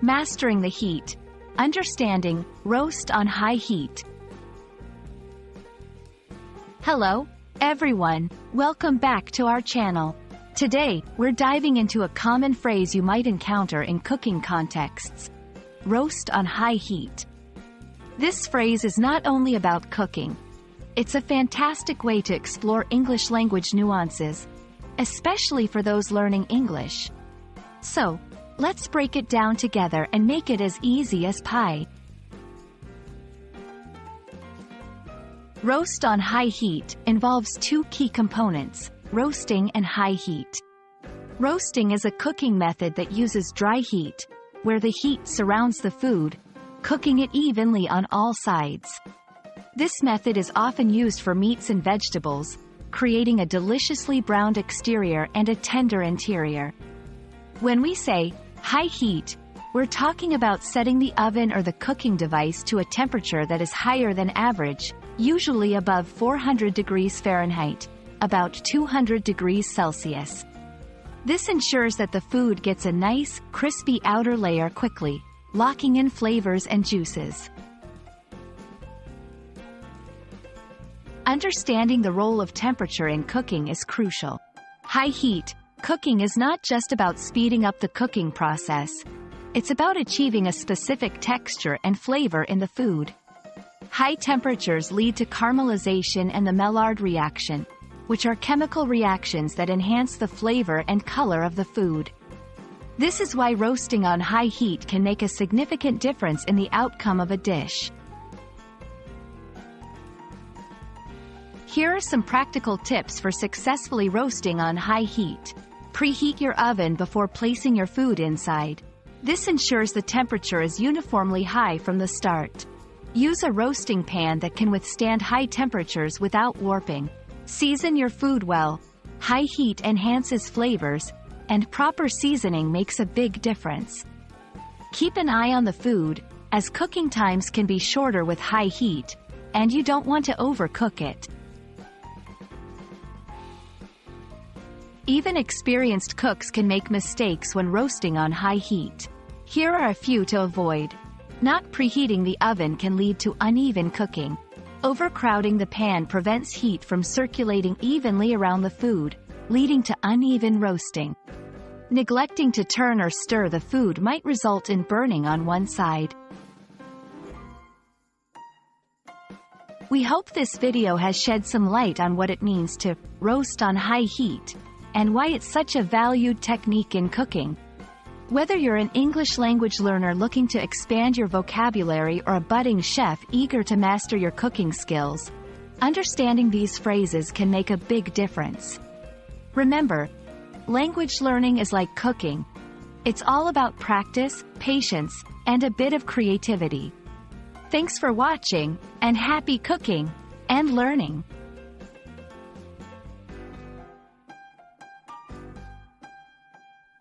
Mastering the heat. Understanding, roast on high heat. Hello, everyone. Welcome back to our channel. Today, we're diving into a common phrase you might encounter in cooking contexts. Roast on high heat. This phrase is not only about cooking. It's a fantastic way to explore English language nuances, especially for those learning English. So, let's break it down together and make it as easy as pie. Roast on high heat involves two key components, roasting and high heat. Roasting is a cooking method that uses dry heat, where the heat surrounds the food, cooking it evenly on all sides. This method is often used for meats and vegetables, creating a deliciously browned exterior and a tender interior. When we say high heat, we're talking about setting the oven or the cooking device to a temperature that is higher than average, usually above 400 degrees Fahrenheit, about 200 degrees Celsius. This ensures that the food gets a nice, crispy outer layer quickly, locking in flavors and juices. Understanding the role of temperature in cooking is crucial. High heat cooking is not just about speeding up the cooking process. It's about achieving a specific texture and flavor in the food. High temperatures lead to caramelization and the Maillard reaction, which are chemical reactions that enhance the flavor and color of the food. This is why roasting on high heat can make a significant difference in the outcome of a dish. Here are some practical tips for successfully roasting on high heat. Preheat your oven before placing your food inside. This ensures the temperature is uniformly high from the start. Use a roasting pan that can withstand high temperatures without warping. Season your food well. High heat enhances flavors, and proper seasoning makes a big difference. Keep an eye on the food, as cooking times can be shorter with high heat, and you don't want to overcook it. Even experienced cooks can make mistakes when roasting on high heat. Here are a few to avoid. Not preheating the oven can lead to uneven cooking. Overcrowding the pan prevents heat from circulating evenly around the food, leading to uneven roasting. Neglecting to turn or stir the food might result in burning on one side. We hope this video has shed some light on what it means to roast on high heat, and why it's such a valued technique in cooking. Whether you're an English language learner looking to expand your vocabulary or a budding chef eager to master your cooking skills, understanding these phrases can make a big difference. Remember, language learning is like cooking. It's all about practice, patience, and a bit of creativity. Thanks for watching, and happy cooking and learning!